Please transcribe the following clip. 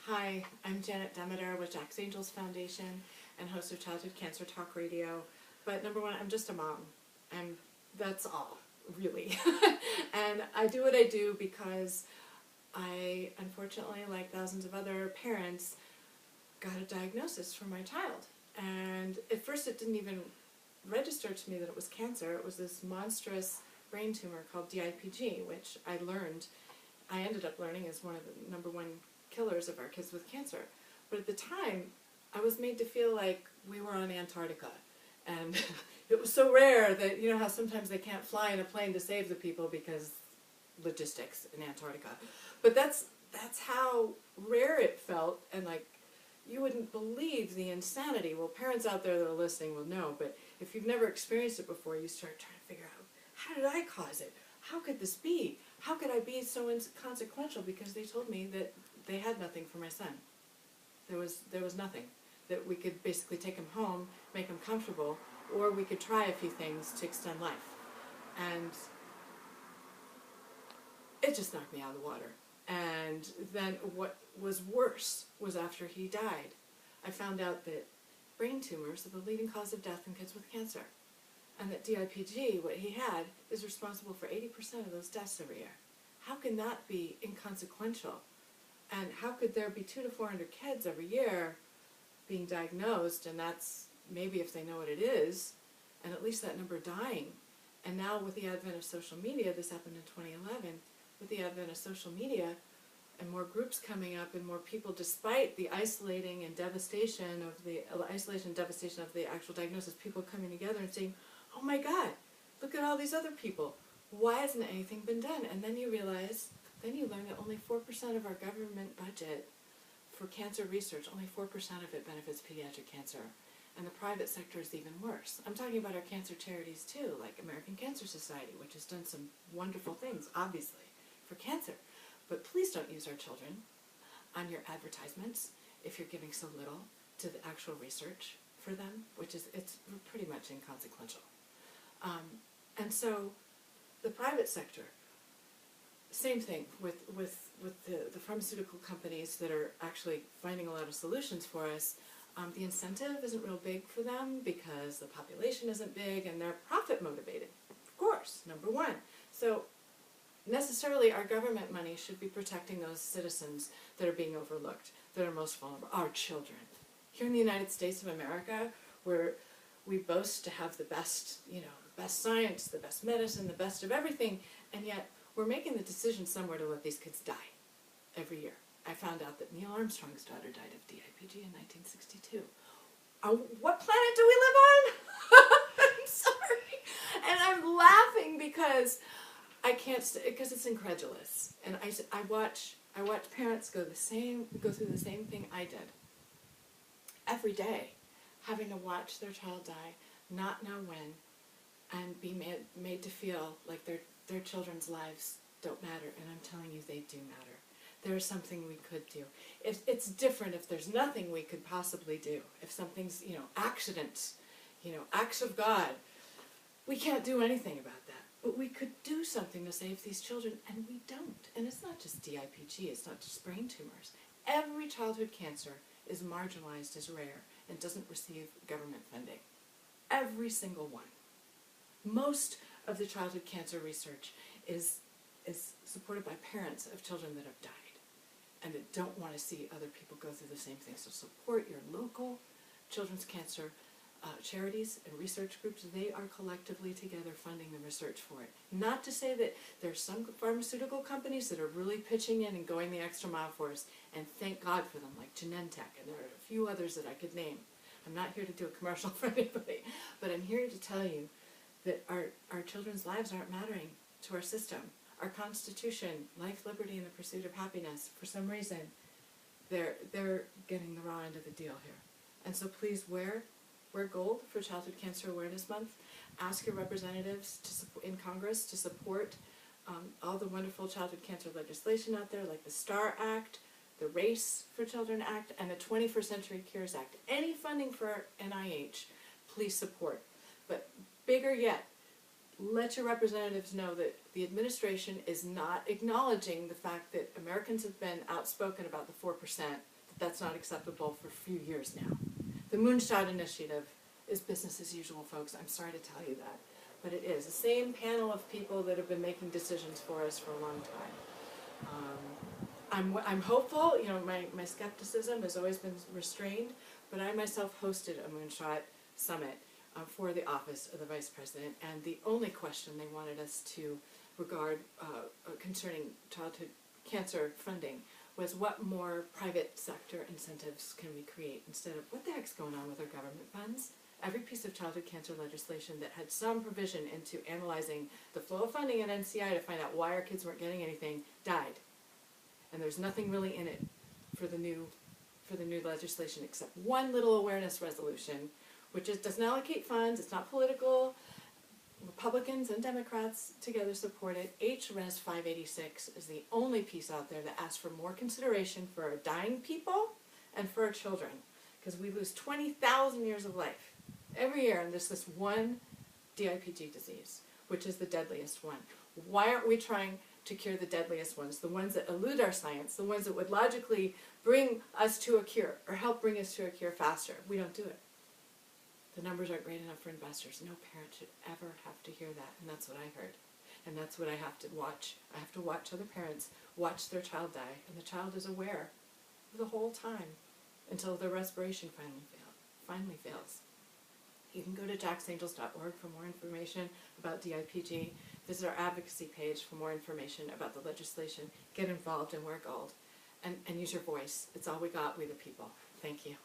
Hi, I'm Janet Demeter with Jack's Angels Foundation and host of Childhood Cancer Talk Radio. But number one, I'm just a mom. That's all, really. And I do what I do because I, unfortunately, like thousands of other parents, got a diagnosis for my child. And at first it didn't even register to me that it was cancer. It was this monstrous brain tumor called DIPG, which I ended up learning is one of the number one killers of our kids with cancer. But at the time, I was made to feel like we were on Antarctica. And it was so rare that, you know how sometimes they can't fly in a plane to save the people because logistics in Antarctica. But that's how rare it felt, and like, you wouldn't believe the insanity. Well, parents out there that are listening will know, but if you've never experienced it before, you start trying to figure out, how did I cause it? How could this be? How could I be so inconsequential? Because they told me that they had nothing for my son. There was nothing. That we could basically take him home, make him comfortable, or we could try a few things to extend life. And it just knocked me out of the water. And then what was worse was after he died, I found out that brain tumors are the leading cause of death in kids with cancer. And that DIPG, what he had, is responsible for 80% of those deaths every year. How can that be inconsequential? And how could there be 200 to 400 kids every year being diagnosed, and that's maybe if they know what it is, and at least that number dying. And now with the advent of social media, this happened in 2011, with the advent of social media and more groups coming up and more people, despite the isolation and devastation of the actual diagnosis, people coming together and saying, oh my God, look at all these other people. Why hasn't anything been done? And then you realize, then you learn that only 4% of our government budget for cancer research, only 4% of it benefits pediatric cancer. And the private sector is even worse. I'm talking about our cancer charities too, like American Cancer Society, which has done some wonderful things, obviously, for cancer. But please don't use our children on your advertisements if you're giving so little to the actual research for them, it's pretty much inconsequential. And so the private sector, same thing with the pharmaceutical companies that are actually finding a lot of solutions for us. The incentive isn't real big for them because the population isn't big and they're profit motivated, of course, number one. So necessarily our government money should be protecting those citizens that are being overlooked, that are most vulnerable, our children. Here in the United States of America, where we boast to have the best, the best science, the best medicine, the best of everything, and yet we're making the decision somewhere to let these kids die every year. I found out that Neil Armstrong's daughter died of DIPG in 1962. What planet do we live on? I'm sorry. And I'm laughing because I can't, because it's incredulous. And I watch parents go through the same thing I did. Every day, having to watch their child die, not know when, and be made to feel like their children's lives don't matter. And I'm telling you, they do matter. There's something we could do. It's different if there's nothing we could possibly do. If something's, accidents, acts of God, we can't do anything about that. But we could do something to save these children, and we don't. And it's not just DIPG, it's not just brain tumors. Every childhood cancer is marginalized as rare and doesn't receive government funding. Every single one. Most of the childhood cancer research is supported by parents of children that have died and that don't want to see other people go through the same thing. So support your local children's cancer charities and research groups. They are collectively together funding the research for it. Not to say that there's some pharmaceutical companies that are really pitching in and going the extra mile for us, and thank God for them, like Genentech, and there are a few others that I could name. I'm not here to do a commercial for anybody, but I'm here to tell you that our children's lives aren't mattering to our system. Our Constitution, life, liberty, and the pursuit of happiness, for some reason, they're getting the raw end of the deal here. And so please wear gold for Childhood Cancer Awareness Month. Ask your representatives in Congress to support all the wonderful childhood cancer legislation out there, like the STAR Act, the Race for Children Act, and the 21st Century Cures Act. Any funding for NIH, please support. But bigger yet, let your representatives know that the administration is not acknowledging the fact that Americans have been outspoken about the 4% that's not acceptable for a few years now. The Moonshot Initiative is business as usual, folks. I'm sorry to tell you that. But it is. The same panel of people that have been making decisions for us for a long time. I'm hopeful. You know, my skepticism has always been restrained, but I myself hosted a Moonshot Summit for the office of the Vice President, and the only question they wanted us to regard concerning childhood cancer funding was what more private sector incentives can we create instead of what the heck's going on with our government funds. Every piece of childhood cancer legislation that had some provision into analyzing the flow of funding at NCI to find out why our kids weren't getting anything died. And there's nothing really in it for the new legislation except one little awareness resolution, which doesn't allocate funds, it's not political. Republicans and Democrats together support it. HRES 586 is the only piece out there that asks for more consideration for our dying people and for our children, because we lose 20,000 years of life every year, and there's this one DIPG disease, which is the deadliest one. Why aren't we trying to cure the deadliest ones, the ones that elude our science, the ones that would logically bring us to a cure or help bring us to a cure faster? We don't do it. The numbers aren't great enough for investors. No parent should ever have to hear that, and that's what I heard. And that's what I have to watch. I have to watch other parents watch their child die, and the child is aware the whole time until their respiration finally fails. You can go to jacksangels.org for more information about DIPG. Visit our advocacy page for more information about the legislation. Get involved and wear gold. And use your voice. It's all we got, we the people. Thank you.